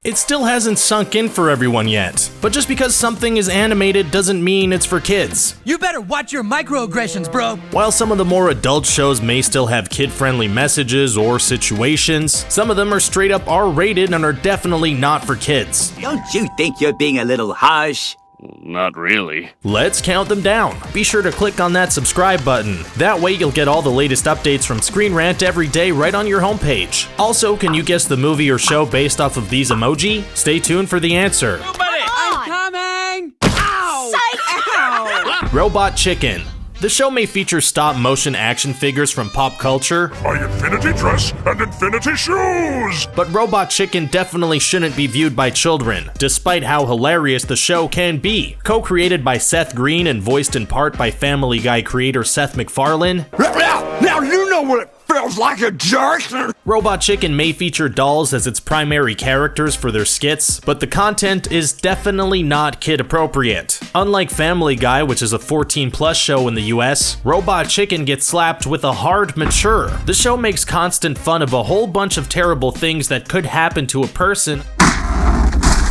It still hasn't sunk in for everyone yet, but just because something is animated doesn't mean it's for kids. You better watch your microaggressions, bro. While some of the more adult shows may still have kid-friendly messages or situations, some of them are straight up R-rated and are definitely not for kids. Don't you think you're being a little harsh? Not really. Let's count them down. Be sure to click on that subscribe button. That way you'll get all the latest updates from Screen Rant every day right on your homepage. Also, can you guess the movie or show based off of these emoji? Stay tuned for the answer. I'm coming! Ow! Ow! Robot Chicken. The show may feature stop-motion action figures from pop culture, My infinity dress and infinity shoes! but Robot Chicken definitely shouldn't be viewed by children, despite how hilarious the show can be. Co-created by Seth Green and voiced in part by Family Guy creator Seth MacFarlane, Now you know what it feels like, a jerk! Robot Chicken may feature dolls as its primary characters for their skits, but the content is definitely not kid-appropriate. Unlike Family Guy, which is a 14+ show in the US, Robot Chicken gets slapped with a hard mature. The show makes constant fun of a whole bunch of terrible things that could happen to a person.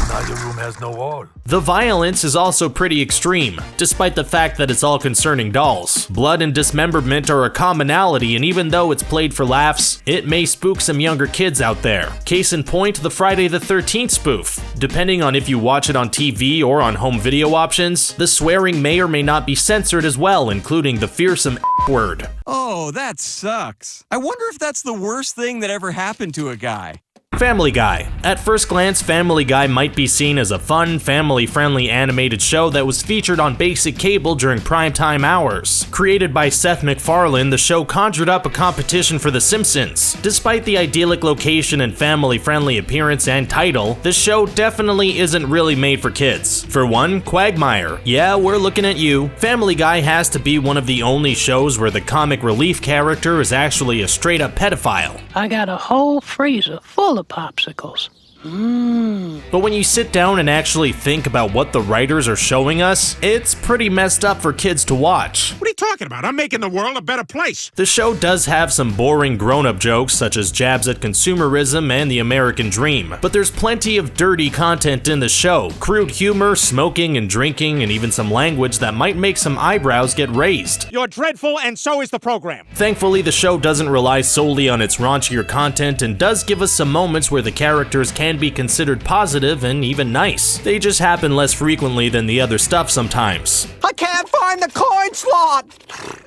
Now your room has no wall. The violence is also pretty extreme, despite the fact that it's all concerning dolls. Blood and dismemberment are a commonality, and even though it's played for laughs, it may spook some younger kids out there. Case in point, the Friday the 13th spoof. Depending on if you watch it on TV or on home video options, the swearing may or may not be censored as well, including the fearsome word. Oh, that sucks. I wonder if that's the worst thing that ever happened to a guy. Family Guy. At first glance, Family Guy might be seen as a fun, family-friendly animated show that was featured on basic cable during primetime hours. Created by Seth MacFarlane, the show conjured up a competition for The Simpsons. Despite the idyllic location and family-friendly appearance and title, the show definitely isn't really made for kids. For one, Quagmire. Yeah, we're looking at you. Family Guy has to be one of the only shows where the comic relief character is actually a straight-up pedophile. I got a whole freezer full of popsicles. But when you sit down and actually think about what the writers are showing us, it's pretty messed up for kids to watch. What are you talking about? I'm making the world a better place. The show does have some boring grown-up jokes such as jabs at consumerism and the American dream, but there's plenty of dirty content in the show, crude humor, smoking and drinking, and even some language that might make some eyebrows get raised. You're dreadful, and so is the program. Thankfully, the show doesn't rely solely on its raunchier content and does give us some moments where the characters can be considered positive and even nice. They just happen less frequently than the other stuff sometimes. I can't find the coin slot!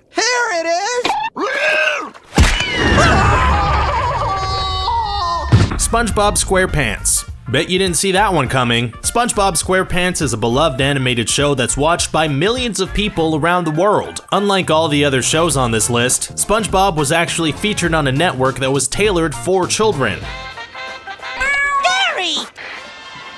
Here it is! Spongebob Squarepants. Bet you didn't see that one coming. Spongebob Squarepants is a beloved animated show that's watched by millions of people around the world. Unlike all the other shows on this list, SpongeBob was actually featured on a network that was tailored for children.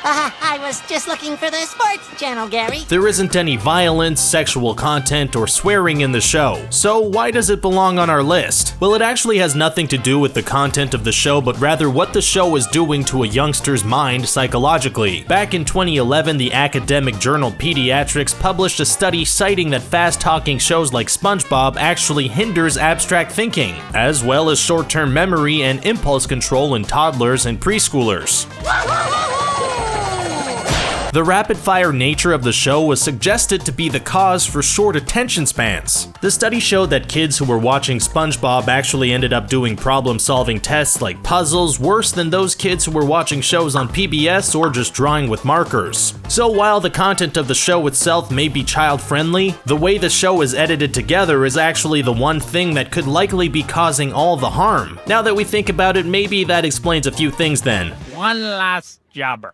I was just looking for the sports channel, Gary. There isn't any violence, sexual content, or swearing in the show, so why does it belong on our list? Well, it actually has nothing to do with the content of the show, but rather what the show is doing to a youngster's mind psychologically. Back in 2011, the academic journal Pediatrics published a study citing that fast-talking shows like SpongeBob actually hinders abstract thinking, as well as short-term memory and impulse control in toddlers and preschoolers. The rapid-fire nature of the show was suggested to be the cause for short attention spans. The study showed that kids who were watching SpongeBob actually ended up doing problem-solving tests like puzzles worse than those kids who were watching shows on PBS or just drawing with markers. So while the content of the show itself may be child-friendly, the way the show is edited together is actually the one thing that could likely be causing all the harm. Now that we think about it, maybe that explains a few things then. One last jobber.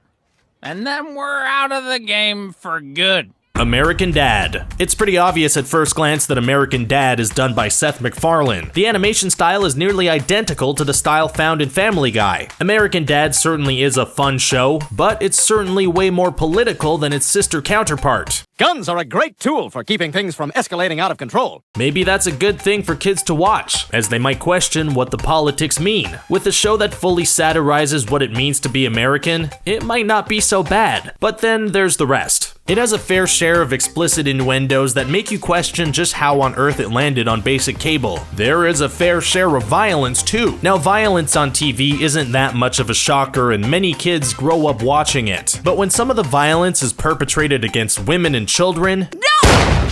And then we're out of the game for good. American Dad. It's pretty obvious at first glance that American Dad is done by Seth MacFarlane. The animation style is nearly identical to the style found in Family Guy. American Dad certainly is a fun show, but it's certainly way more political than its sister counterpart. Guns are a great tool for keeping things from escalating out of control. Maybe that's a good thing for kids to watch, as they might question what the politics mean. With a show that fully satirizes what it means to be American, it might not be so bad. But then there's the rest. It has a fair share share of explicit innuendos that make you question just how on earth it landed on basic cable. There is a fair share of violence too. Now, violence on TV isn't that much of a shocker and many kids grow up watching it. But when some of the violence is perpetrated against women and children— No!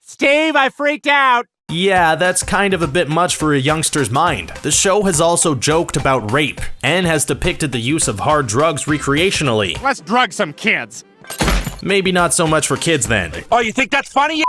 Steve, I freaked out! Yeah, that's kind of a bit much for a youngster's mind. The show has also joked about rape, and has depicted the use of hard drugs recreationally. Let's drug some kids. Maybe not so much for kids then. Oh, you think that's funny, you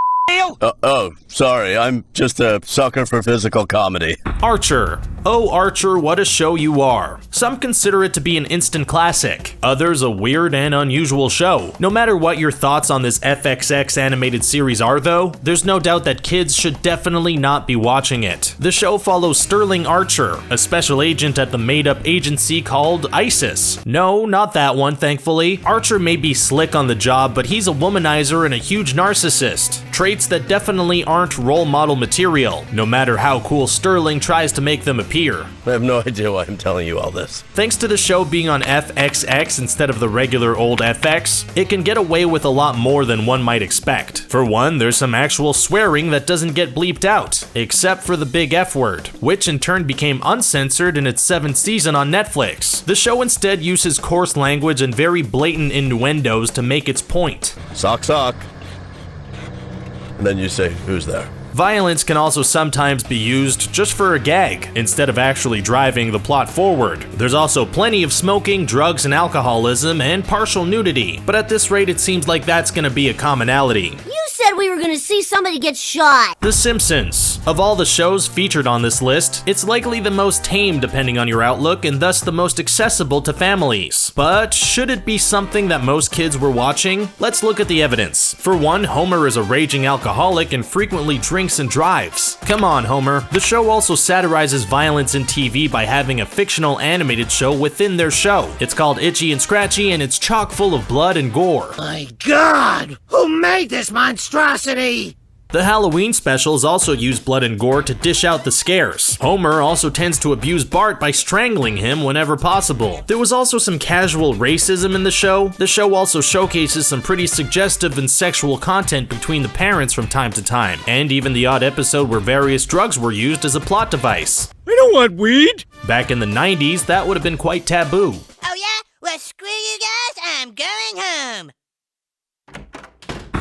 Oh, sorry, I'm just a sucker for physical comedy. Archer. Oh, Archer, what a show you are. Some consider it to be an instant classic, others a weird and unusual show. No matter what your thoughts on this FXX animated series are though, there's no doubt that kids should definitely not be watching it. The show follows Sterling Archer, a special agent at the made-up agency called ISIS. No, not that one, thankfully. Archer may be slick on the job, but he's a womanizer and a huge narcissist. Traits that definitely aren't role model material, no matter how cool Sterling tries to make them appear. I have no idea why I'm telling you all this. Thanks to the show being on FXX instead of the regular old FX, it can get away with a lot more than one might expect. For one, there's some actual swearing that doesn't get bleeped out, except for the big F word, which in turn became uncensored in its 7th season on Netflix. The show instead uses coarse language and very blatant innuendos to make its point. Sock, sock. And then you say, who's there? Violence can also sometimes be used just for a gag, instead of actually driving the plot forward. There's also plenty of smoking, drugs and alcoholism, and partial nudity, but at this rate it seems like that's gonna be a commonality. You said we were gonna see somebody get shot. The Simpsons. Of all the shows featured on this list, it's likely the most tame depending on your outlook and thus the most accessible to families. But should it be something that most kids were watching? Let's look at the evidence. For one, Homer is a raging alcoholic and frequently drinks and drives. Come on, Homer. The show also satirizes violence in TV by having a fictional animated show within their show. It's called Itchy and Scratchy and it's chock full of blood and gore. My God! Who made this monstrosity? The Halloween specials also use blood and gore to dish out the scares. Homer also tends to abuse Bart by strangling him whenever possible. There was also some casual racism in the show. The show also showcases some pretty suggestive and sexual content between the parents from time to time, and even the odd episode where various drugs were used as a plot device. I don't want weed! Back in the 90s, that would have been quite taboo. Oh yeah? Well, screw you guys, I'm going home.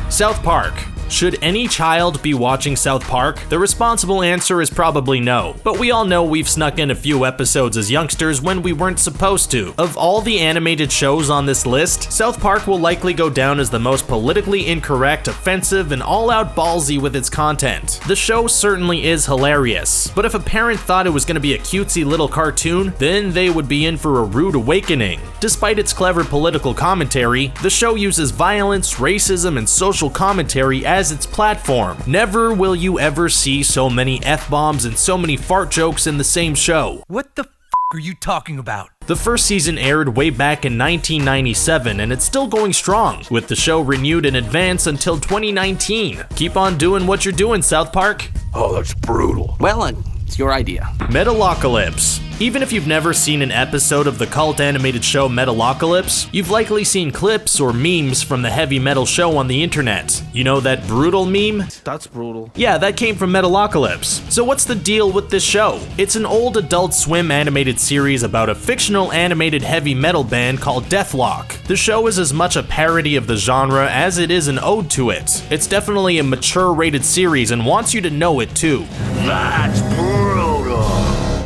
South Park. Should any child be watching South Park? The responsible answer is probably no, but we all know we've snuck in a few episodes as youngsters when we weren't supposed to. Of all the animated shows on this list, South Park will likely go down as the most politically incorrect, offensive, and all-out ballsy with its content. The show certainly is hilarious, but if a parent thought it was going to be a cutesy little cartoon, then they would be in for a rude awakening. Despite its clever political commentary, the show uses violence, racism, and social commentary as its platform. Never will you ever see so many F-bombs and so many fart jokes in the same show. What the f*** are you talking about? The first season aired way back in 1997 and it's still going strong, with the show renewed in advance until 2019. Keep on doing what you're doing, South Park. Oh, that's brutal. Well, it's your idea. Metalocalypse. Even if you've never seen an episode of the cult animated show Metalocalypse, you've likely seen clips or memes from the heavy metal show on the internet. You know that brutal meme? That's brutal. Yeah, that came from Metalocalypse. So what's the deal with this show? It's an old Adult Swim animated series about a fictional animated heavy metal band called Deathlock. The show is as much a parody of the genre as it is an ode to it. It's definitely a mature rated series and wants you to know it too. That's brutal.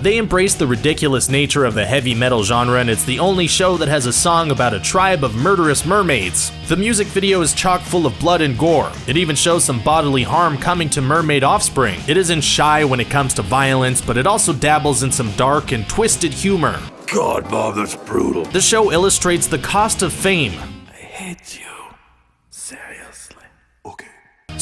They embrace the ridiculous nature of the heavy metal genre, and it's the only show that has a song about a tribe of murderous mermaids. The music video is chock full of blood and gore. It even shows some bodily harm coming to mermaid offspring. It isn't shy when it comes to violence, but it also dabbles in some dark and twisted humor. God, Bob, that's brutal. The show illustrates the cost of fame. I hate you. Seriously. Okay.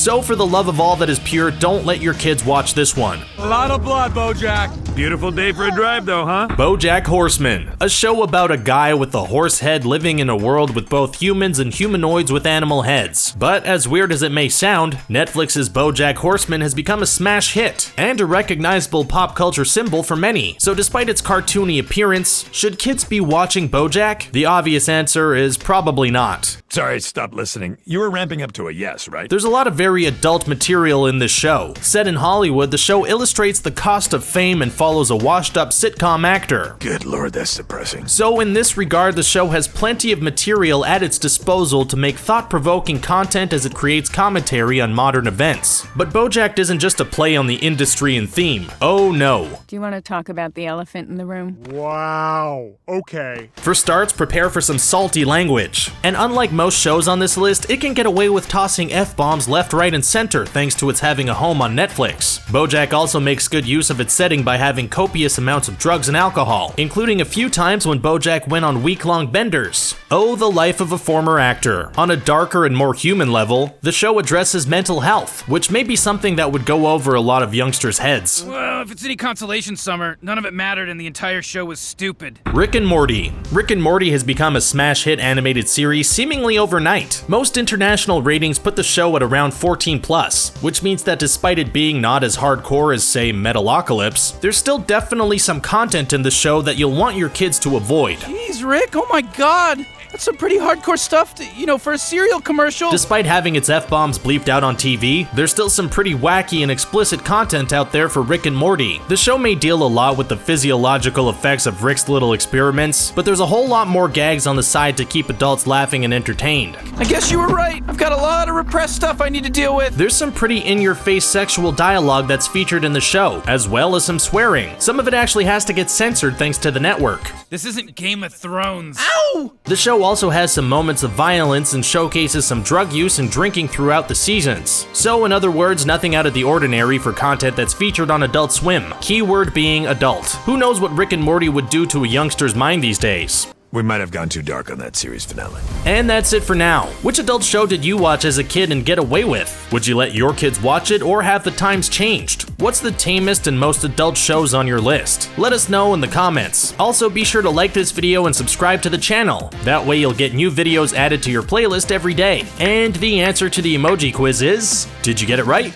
So for the love of all that is pure, don't let your kids watch this one. A lot of blood, BoJack. Beautiful day for a drive, though, huh? BoJack Horseman, a show about a guy with a horse head living in a world with both humans and humanoids with animal heads. But as weird as it may sound, Netflix's BoJack Horseman has become a smash hit and a recognizable pop culture symbol for many. So despite its cartoony appearance, should kids be watching BoJack? The obvious answer is probably not. Sorry, stop listening. You were ramping up to a yes, right? There's a lot of very adult material in this show. Set in Hollywood, the show illustrates the cost of fame and follows a washed-up sitcom actor. Good lord, that's depressing. So in this regard, the show has plenty of material at its disposal to make thought-provoking content as it creates commentary on modern events. But BoJack isn't just a play on the industry and theme. Oh no. Do you want to talk about the elephant in the room? Wow. Okay. For starts, prepare for some salty language. And unlike most shows on this list, it can get away with tossing F-bombs left, right, and center thanks to its having a home on Netflix. BoJack also makes good use of its setting by having copious amounts of drugs and alcohol, including a few times when BoJack went on week-long benders. Oh, the life of a former actor. On a darker and more human level, the show addresses mental health, which may be something that would go over a lot of youngsters' heads. Well, if it's any consolation, Summer, none of it mattered and the entire show was stupid. Rick and Morty. Rick and Morty has become a smash hit animated series seemingly overnight. Most international ratings put the show at around 14+, which means that despite it being not as hardcore as, say, Metalocalypse, there's still definitely some content in the show that you'll want your kids to avoid. Jeez, Rick, oh my god! That's some pretty hardcore stuff for a cereal commercial. Despite having its F-bombs bleeped out on TV, there's still some pretty wacky and explicit content out there for Rick and Morty. The show may deal a lot with the physiological effects of Rick's little experiments, but there's a whole lot more gags on the side to keep adults laughing and entertained. I guess you were right. I've got a lot of repressed stuff I need to deal with. There's some pretty in-your-face sexual dialogue that's featured in the show, as well as some swearing. Some of it actually has to get censored thanks to the network. This isn't Game of Thrones. Ow! The show also has some moments of violence and showcases some drug use and drinking throughout the seasons. So in other words, nothing out of the ordinary for content that's featured on Adult Swim. Keyword being adult. Who knows what Rick and Morty would do to a youngster's mind these days? We might have gone too dark on that series finale. And that's it for now. Which adult show did you watch as a kid and get away with? Would you let your kids watch it, or have the times changed? What's the tamest and most adult shows on your list? Let us know in the comments. Also, be sure to like this video and subscribe to the channel. That way you'll get new videos added to your playlist every day. And the answer to the emoji quiz is, did you get it right?